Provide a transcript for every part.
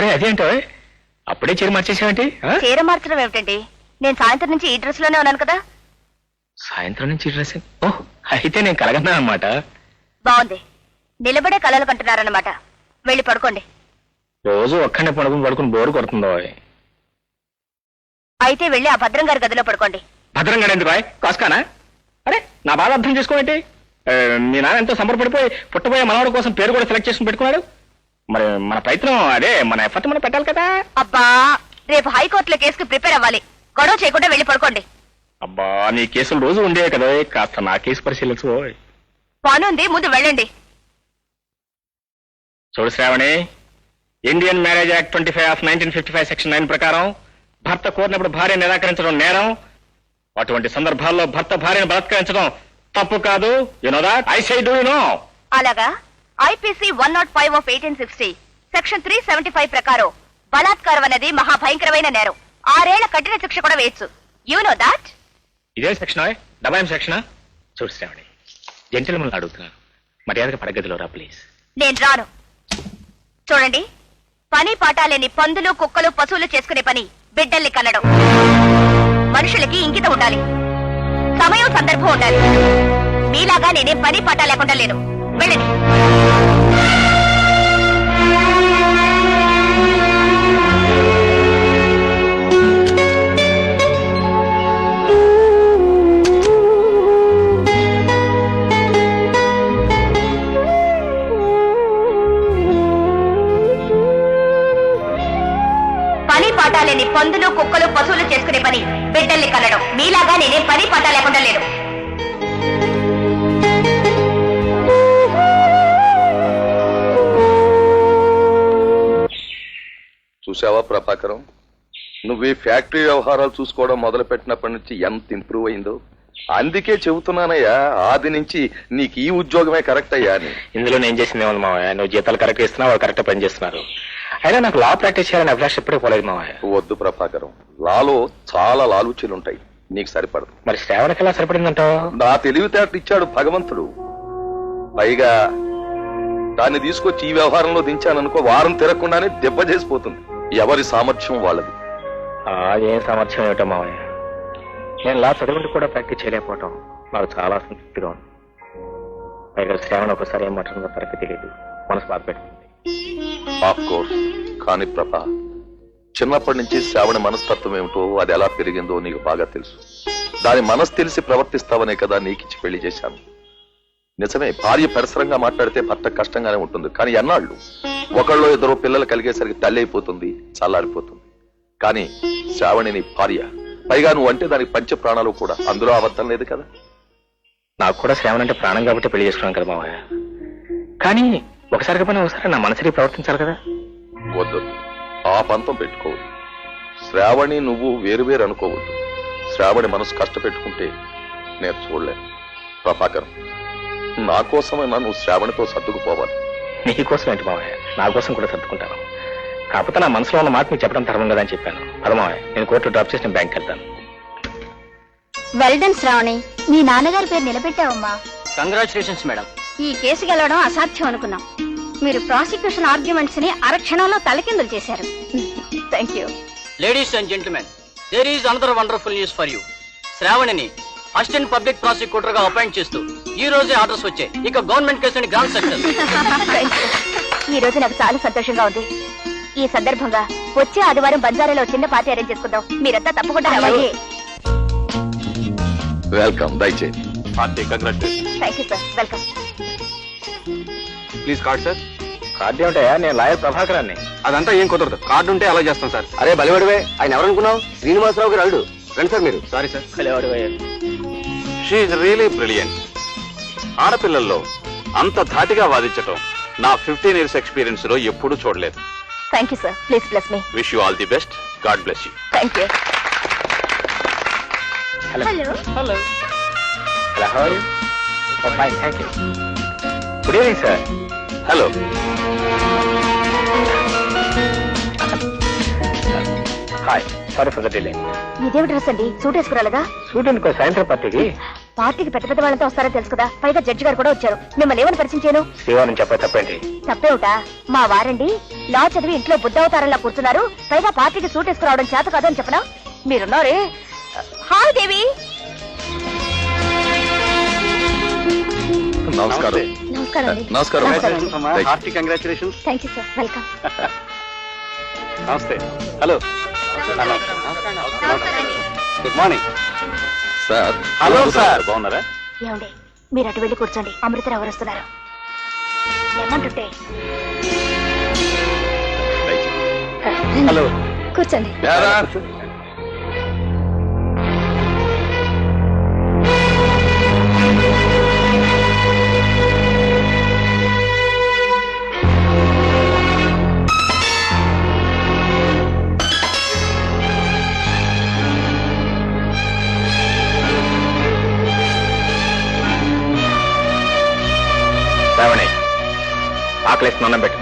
అరే అదేంటో అప్పుడే చీర మార్చేసావేంటి? చీర మార్చడం ఏమిటండి? నేను సాయంత్రం నుంచి ఈ డ్రెస్ లోనే ఉన్నాను కదా. సాయంత్రం నుంచి డ్రెస్? ఓహ్, అయితే నేను కలగన్నా అన్నమాట. బాగుంది, నిలబడే కలలు కంటున్నారన్నమాట. వెళ్ళి పడుకోండి. రోజు ఒక్కడే పడుకుని బోరు కొడుతుందో. అయితే వెళ్ళి ఆ భద్రం గారి గదిలో పడుకోండి. భద్రం గారు ఎందుకు కాసుకానా? అరే నా బాధ అర్థం చేసుకోండి. మీ నాన్న ఎంతో సంబరపడిపోయి పుట్టబోయే మనవాడి కోసం పేరు కూడా సెలెక్ట్ చేసుకుని పెట్టుకున్నాడు. మరి మన ప్రయత్నం అదే, మన ఎఫర్ట్ మనం పెట్టాలి కదా. అబ్బా, రేపు హైకోర్టులో కేసుకి ప్రిపేర్ అవ్వాలి. గొడవ చేయకుండా వెళ్ళి పడుకోండి. అబ్బా, నీ కేసులు రోజు ఉండేవి కదా, కాస్త నా కేసు పరిశీలించు. పనుంది, ముందు వెళ్ళండి. చూడు Shravani, Indian marriage act 25 of 1955 section 9 ప్రకారం భర్త కోరినప్పుడు భార్య నిరాకరించడం నేరం. అటువంటి సందర్భాల్లో భర్త భార్యను బలాత్కరించడం తప్పు కాదు. You know that? I say do you know? అలాగా. ఐపీసీ 105 ఆఫ్ 1860 సెక్షన్ 375 ప్రకారం బలాత్కారం అనేది మహాభయంకరమైన నేరం. 6 ఏళ్ల కఠిన శిక్ష కూడా వేయచ్చు. You know that? ఇదే సెక్షన్ డబాయం సెక్షన్. చూడు శ్రావణి, జెంటిల్మెన్ అడుగుతున్నాను, మర్యాదగా పడగదిలో రా ప్లీజ్. నేను రాను. చూడండి, పని పాటాలేని పందులు కుక్కలు పశువులు చేసుకునే పని బిడ్డల్ని కనడం. మనుషులకి ఇంకితం ఉండాలి, సమయం సందర్భం ఉండాలి. మీలాగా నేనేం పని పాట లేకుండా లేను. వెళ్ళండి. పాటాలేని పందులు కుక్కలు పశువులు చేసుకునే పని బిడ్డల్ని కనడం. మీలాగా నేనేం పని పాట లేకుండా లేను. చూసావా ప్రభాకరం, నువ్వు ఈ ఫ్యాక్టరీ వ్యవహారాలు చూసుకోవడం మొదలు పెట్టినప్పటి నుంచి ఎంత ఇంప్రూవ్ అయిందో. అందుకే చెబుతున్నానయ్యా, ఆది నుంచి నీకు ఈ ఉద్యోగమే కరెక్ట్ అయ్యా అని. ఇందులో నేను చేసింది ఏమన్నా మావయ్య, నువ్వు జీతాలు కరెక్ట్ ఇస్తున్నావు, వాళ్ళు కరెక్ట్ పని చేస్తున్నారు. అయినా నాకు లా ప్రాక్టీస్ చేయాలని అభిలాష ఎప్పుడే పోలేదు మావయ్య. వద్దు ప్రభాకరం, లాలో చాలా లాలూచీలు ఉంటాయి, నీకు సరిపడదు. మరి శ్రావణకి ఎలా సరిపడిందంటావు? నా తెలివితేటలు ఇచ్చాడు భగవంతుడు. పైగా దాన్ని తీసుకొచ్చి ఈ వ్యవహారంలో దించాననుకో, వారం తిరగకుండానే దెబ్బ చేసిపోతుంది. ఎవరి సామర్థ్యం వాళ్ళది. ఏం సామర్థ్యం ఏమిటో మావయ్య, నేను లా చదువుంటూ కూడా ప్రాక్టీస్ చేయలేకపోవటం నాకు చాలా సంతృప్తిగా ఉంది. పైగా శ్రావణ ఒకసారి ఏం మాట్లాడుతుందో తనకి తెలియదు, మనసు బాధ పెడుతుంది. ఆఫ్ కోర్స్, కానీ ప్రభా, చిన్నప్పటి నుంచి శ్రావణ మనస్తత్వం ఏమిటో, అది ఎలా పెరిగిందో నీకు బాగా తెలుసు. దాని మనసు తెలిసి ప్రవర్తిస్తావనే కదా నీకిచ్చి పెళ్లి చేశాను. నిజమే, భార్య పరిసరంగా మాట్లాడితే భర్త కష్టంగానే ఉంటుంది. కానీ ఎన్నాళ్ళు ఒకళ్ళు ఇద్దరు పిల్లలు కలిగేసరికి తల్లి అయిపోతుంది, చల్లారిపోతుంది. కానీ శ్రావణి నీ భార్య, పైగా నువ్వు అంటే దానికి పంచ ప్రాణాలు కూడా. అందులో అబద్ధం లేదు కదా. నాకు కూడా శ్రావణ అంటే ప్రాణం కాబట్టి పెళ్లి చేసుకున్నాను కదా మావయ్య. కానీ ఒకసారి కాకపోయినా ఒకసారి నా మనసుని ప్రవర్తించాలి కదా. వద్దు, ఆ పంతం పెట్టుకోవద్దు. శ్రావణి నువ్వు వేరువేరు అనుకోవద్దు. శ్రావణి మనసు కష్టపెట్టుకుంటే నేను చూడలేను. ప్రభాకరం, నా కోసమైనా నువ్వు శ్రావణితో సర్దుకుపోవాలి. నీకోసం ఏంటి మావయ్య, నా కోసం కూడా సర్దుకుంటాను. కాకపోతే నా మనసులో ఉన్న మాట మీకు చెప్పడం ధర్మం కదా అని చెప్పాను. అదే మావయ్య, నేను కోర్టు డ్రాప్ చేసి నేను బ్యాంక్ వెళ్తాను. వెల్డన్ శ్రావణి, మీ నాన్నగారి పేరు నిలబెట్టావమ్మా. Congratulations madam. ఈ కేసు గెలవడం అసాధ్యం అనుకున్నాం. మీరు ప్రాసిక్యూషన్ ఆర్గ్యుమెంట్స్ ని అరక్షణంలో తలకిందులు చేశారు. Thank you. Ladies and gentlemen, there is another wonderful news for you. శ్రావణిని అసిస్టెంట్ పబ్లిక్ ప్రాసిక్యూటర్ గా అపాయింట్ చేస్తూ ఈ రోజే ఆర్డర్స్ వచ్చాయి. ఇక గవర్నమెంట్ కేసుని గ్రాండ్ సక్సెస్. ఈ రోజు నాకు చాలా సంతోషంగా ఉంది. ఈ సందర్భంగా వచ్చే ఆదివారం బంజారాలో చిన్న పార్టీ అరేంజ్ చేసుకుందాం. మీరంతా తప్పకుండా రావాలి. వెల్కమ్, దయచేసి. Thank you sir, welcome. Please card sir. Card ఏమిటయా, నేను లాయర్ ప్రభాకరాన్ని. అదంతా ఏం కుదరదు, కార్డు ఉంటే అలా చేస్తాం సార్. అరే బలివాడివే, ఆయన ఎవరనుకున్నావు? శ్రీనివాసరావు గారు అల్లుడు. రండి సార్ మీరు. Sorry sir. She is really brilliant. ఆడపిల్లల్లో అంత ధాటిగా వాదించటం నా 15 years ఎక్స్పీరియన్స్ లో ఎప్పుడూ చూడలేదు. Thank you sir, please bless me. Wish you all the best. God bless you. Thank you. Hello hello. Hello, how are you? Oh fine, thank you. Good evening sir. Hello. Hi, sorry for the delay. ఇదేమి dress అండి, suit వేసుకురాలేదా? Suit ఎందుకో, సాయంత్రం పార్టీకి. పార్టీకి పెద్ద పెద్ద వాళ్ళతో వస్తారో తెలుసు కదా, పైగా జడ్జి గారు కూడా వచ్చారు. మిమ్మల్ని ఏమని పరిచయం చేయను? శివాని చెప్పే తప్పేంటి? తప్పేవుటా? మా వారండి లా చదివి ఇంట్లో బుద్ధవతారంలా కూర్చున్నారు, పైగా పార్టీకి సూట్ వేసుకురావడం చేత కాదని చెప్పనా? మీరున్నారే. హాయ్ దేవి. నమస్కారం. నమస్కారం అండి. నమస్కారం. Hearty congratulations. Thank you sir. Welcome. నమస్తే. Hello. Good morning sir. Hello sir. బాగున్నారా? ఏమండి మీరు అటు వెళ్ళి కూర్చోండి, అమృతరావు ఎవరు వస్తున్నారు. ఏమంటుంటే హలో. కూర్చోండి. యారా? శ్రావణి, ఆకలిస్తున్న అన్నం పెట్టు.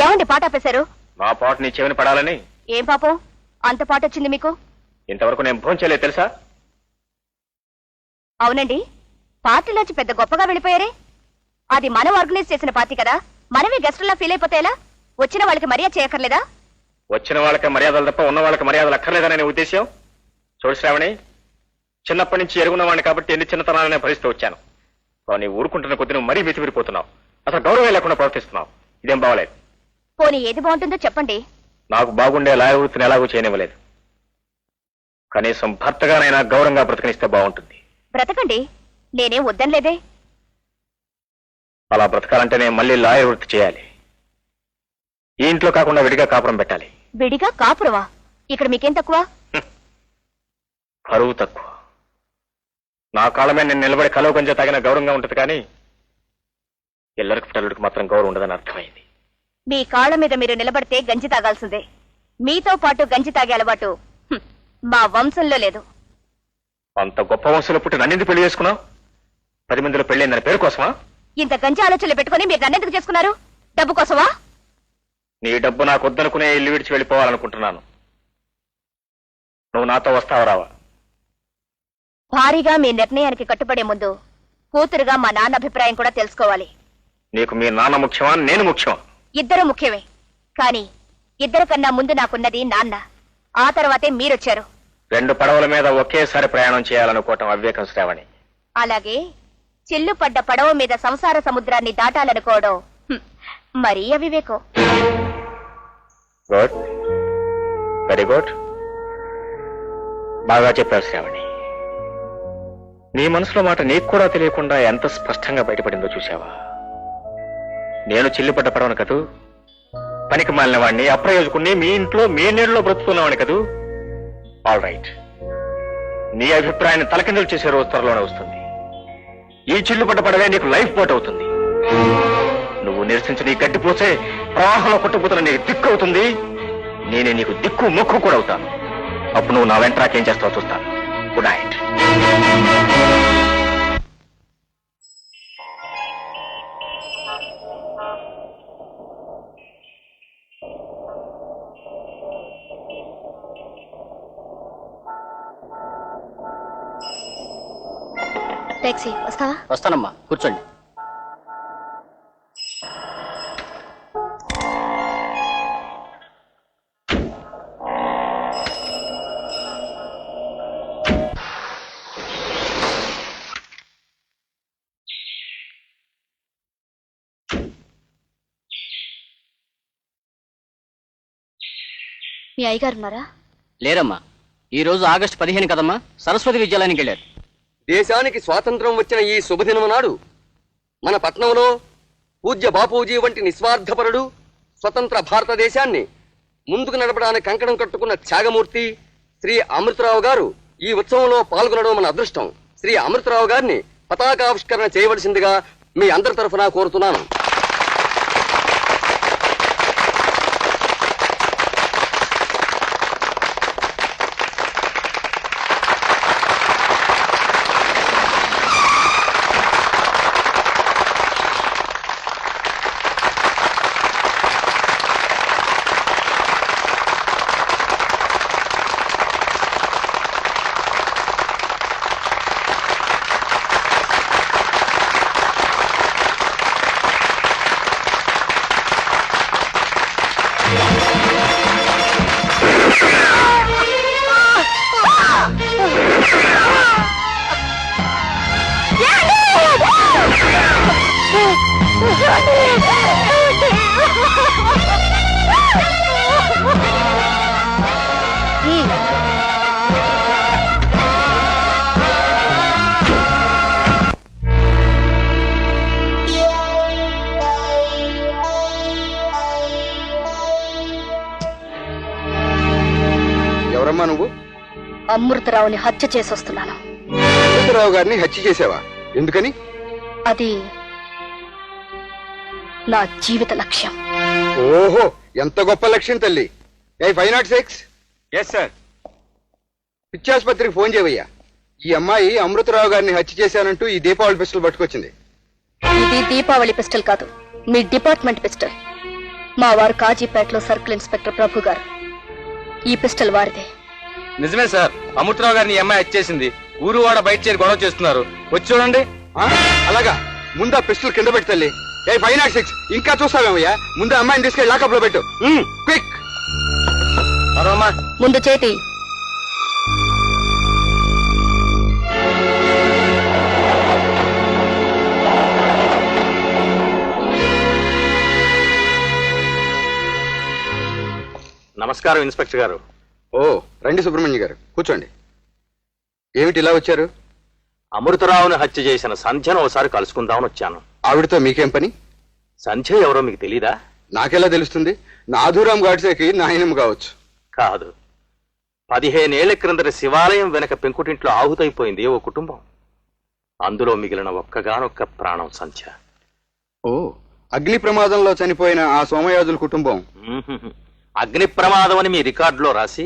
ఏమండి పాట ఆపేశారు? మా పాట నీ చెవిని పడాలని. ఏం పాపం అంత పాట వచ్చింది మీకు? ఇంతవరకు నేను భోజనం చేయలేదు తెలుసా? అవునండి, పార్టీలోంచి పెద్ద గొప్పగా వెళ్ళిపోయారే. అది మనం ఆర్గనైజ్ చేసిన పార్టీ కదా, మనమే గెస్టుల్లా ఫీల్ అయిపోతే ఎలా? వచ్చిన వాళ్ళకి మర్యాద చేయక్కర్లేదా? వచ్చిన వాళ్ళకి మర్యాదలు తప్ప ఉన్న వాళ్ళకి మర్యాదలు అక్కర్లేదనే ఉద్దేశం. చూడు శ్రావణి, చిన్నప్పటి నుంచి ఎరుగున్నవాడిని కాబట్టి ఎన్ని చిన్నతనాలనే భరిస్తూ వచ్చాను. కానీ ఊరుకుంటున్న కొద్ది నువ్వు మరీ మితిమిరిపోతున్నావు. అసలు గౌరవం లేకుండా ప్రవర్తిస్తున్నావు. ఇదేం బాగలేదు. పోనీ ఏది బాగుంటుందో చెప్పండి. నాకు బాగుండే లాయ వృత్తిని ఎలాగూ చేయనివ్వలేదు. కనీసం భర్తగానైనా గౌరవంగా బ్రతకనిస్తే బాగుంటుంది. బ్రతకండి, నేనేం వద్దనలేదే. అలా బ్రతకాలంటే నేను మళ్ళీ లాయర్ వృత్తి చేయాలి. ఈ ఇంట్లో కాకుండా విడిగా కాపురం పెట్టాలి. విడిగా కాపురవా? ఇక్కడ మీకేం తక్కువ? పరువు తక్కువ. నా కాళ్ళ మీద నేను నిలబడి కలవ కొంచెం తగిన గౌరవంగా ఉంటుంది, కానీ ఎల్లరికి పిల్లలకి మాత్రం గౌరవం ఉండదని అర్థమైంది. మీ కాళ్ళ మీద మీరు నిలబడితే గంజి తాగాల్సిందే. మీతో పాటు గంజి తాగే అలవాటు మా వంశంలో లేదు. అంత గొప్ప వంశంలో పుట్టి నన్నింది పెళ్లి చేసుకున్నావు? 10 మందిలో పెళ్ళైందని పేరు కోసమా? ఇంత గంజి ఆలోచనలు పెట్టుకుని మీరు నన్నెందుకు చేసుకున్నారు? డబ్బు కోసమా? నీ డబ్బు నాకు వద్దనుకునే ఇల్లు విడిచి వెళ్ళిపోవాలనుకుంటున్నాను. నువ్వు నాతో వస్తావా రావా? భారీగా మీ నిర్ణయానికి కట్టుబడే ముందు కూతురుగా మా నాన్న అభిప్రాయం కూడా తెలుసుకోవాలి. నీకు మీ నాన్న ముఖ్యమా, నేను ముఖ్యమా? ఇద్దరు ముఖ్యమే, కానీ ఇద్దరు కన్నా ముందు నాకున్నది నాన్న. ఆ తర్వాతే మీరొచ్చారు. 2 పడవల మీద ఒకేసారి ప్రయాణం చేయాలనుకోవటం అవివేకం శ్రావణి. అలాగే చిల్లు పడ్డ పడవ మీద సంసార సముద్రాన్ని దాటాలనుకోవడం మరీ అవివేకం. Good, very good. బాగా చెప్పావు శ్రావణి. నీ మనసులో మాట నీకు కూడా తెలియకుండా ఎంత స్పష్టంగా బయటపడిందో చూసావా? నేను చిల్లిపడ్డ పడవను కదూ, పనికి మాలిన వాడిని, అప్రయోజకుణ్ణి, మీ ఇంట్లో మీ నీళ్ళలో బ్రతుకున్నవాడిని కదూ. ఆల్ రైట్, నీ అభిప్రాయాన్ని తలకిందులు చేసే రోజు త్వరలోనే వస్తుంది. ఈ చిల్లుపడ్డ పడవే నీకు లైఫ్ బోట్ అవుతుంది. నువ్వు నిరసించి నీ గడ్డి పోసే ప్రవాహంలో కొట్టుకుపోతున్న నీకు దిక్కు అవుతుంది. నేనే నీకు దిక్కు ముక్కు కూడా అవుతాను. అప్పుడు నువ్వు నా వెంట నాకేం చేస్తావో చూస్తాను. Good night. టాక్సీ వస్తావా? వస్తానమ్మా, కూర్చోండి. మీ అయ్యగారు ఉన్నారా? లేరమ్మా, ఈ రోజు ఆగస్టు 15 కదమ్మా, సరస్వతి విద్యాలయానికి వెళ్ళారు. దేశానికి స్వాతంత్రం వచ్చిన ఈ శుభదినము నాడు మన పట్నంలో పూజ్య బాపూజీ వంటి నిస్వార్థపరుడు స్వతంత్ర భారతదేశాన్ని ముందుకు నడపడానికి కంకణం కట్టుకున్న త్యాగమూర్తి శ్రీ అమృతరావు గారు ఈ ఉత్సవంలో పాల్గొనడం మన అదృష్టం. శ్రీ అమృతరావు గారిని పతాకావిష్కరణ చేయవలసిందిగా మీ అందరి తరఫున కోరుతున్నాను. ఎవరమ్మా నువ్వు? అమృతరావుని హత్య చేసొస్తున్నాను. అమృతరావు గారిని హత్య చేసావా? ఎందుకని? అది నా జీవిత లక్ష్యం. ఓహో, ఎంత గొప్ప లక్ష్యం తల్లి. 506 ఎస్ సార్. పిచ్చాసుపత్రికి ఫోన్ చేయవయ్యా. ఈ అమ్మాయి అమృతరావు గారిని హత్య చేశానంటూ ఈ దీపావళి పిస్టల్ పట్టుకొచ్చింది. ఇది దీపావళి పిస్టల్ కాదు, మీ డిపార్ట్మెంట్ పిస్టల్. మా వారు కాజీపేటలో సర్కిల్ ఇన్స్పెక్టర్ ప్రభు గారు. ఈ పిస్టల్ వారిదే. నిజమే సార్, అమృతరావు గారిని ఈ అమ్మాయి వచ్చేసింది. ఊరు వాడ బయట చేరి గొడవ చేస్తున్నారు. వచ్చి చూడండి. ఆ? అలాగా, ముందు ఆ పిస్టల్ కింద పెట్టు తల్లి. 506 ఇంకా చూస్తావేమయ్యా? ముందు అమ్మాయిని తీసుకెళ్ళి లాకప్ లో పెట్టు. క్విక్. ముందు చేతి. నమస్కారం ఇన్స్పెక్టర్ గారు. ఓ, రండి సుబ్రహ్మణ్య గారు, కూర్చోండి. ఏమిటి ఇలా వచ్చారు? అమృతరావుని హత్య చేసిన సంధ్యను ఒకసారి కలుసుకుందామని వచ్చాను. ఆవిడతో మీకేం పని? సంధ్య ఎవరో మీకు తెలీదా? నాకెలా తెలుస్తుంది? నాథూరాం గాడ్సేకి నాయనం కావచ్చు. కాదు, 15 ఏళ్ల క్రిందట శివాలయం వెనక పెంకుటింట్లో ఆహుతైపోయింది ఓ కుటుంబం. అందులో మిగిలిన ఒక్కగానొక్క ప్రాణం సంధ్య. ఓ, అగ్ని ప్రమాదంలో చనిపోయిన ఆ సోమయాజుల కుటుంబం. అగ్ని ప్రమాదం అని మీ రికార్డులో రాసి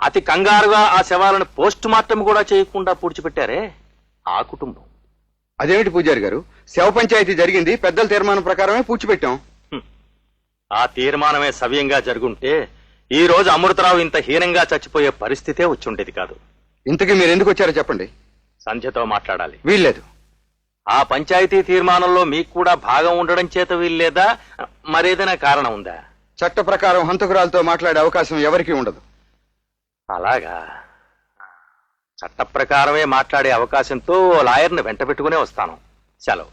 అతి కంగారుగా ఆ శవాలను పోస్ట్ మార్టం కూడా చేయకుండా పూడ్చిపెట్టారే, ఆ కుటుంబం. అదేమిటి పూజారి గారు, శవ పంచాయతీ జరిగింది, పెద్దల తీర్మానం ప్రకారమే పూడ్చిపెట్టాం. ఆ తీర్మానమే సవ్యంగా జరుగుంటే ఈ రోజు అమృతరావు ఇంత హీనంగా చచ్చిపోయే పరిస్థితే వచ్చుండేది కాదు. ఇంతకీ మీరు ఎందుకు వచ్చారో చెప్పండి. సంధ్యతో మాట్లాడాలి. వీల్లేదు. ఆ పంచాయతీ తీర్మానంలో మీకు కూడా భాగం ఉండడం చేత వీల్లేదా, మరేదైనా కారణం ఉందా? చట్ట ప్రకారం హంతకురాలతో మాట్లాడే అవకాశం ఎవరికీ ఉండదు. అలాగా, చట్ట ప్రకారమే మాట్లాడే అవకాశంతో లాయర్ని వెంట పెట్టుకునే వస్తాను. సెలవు.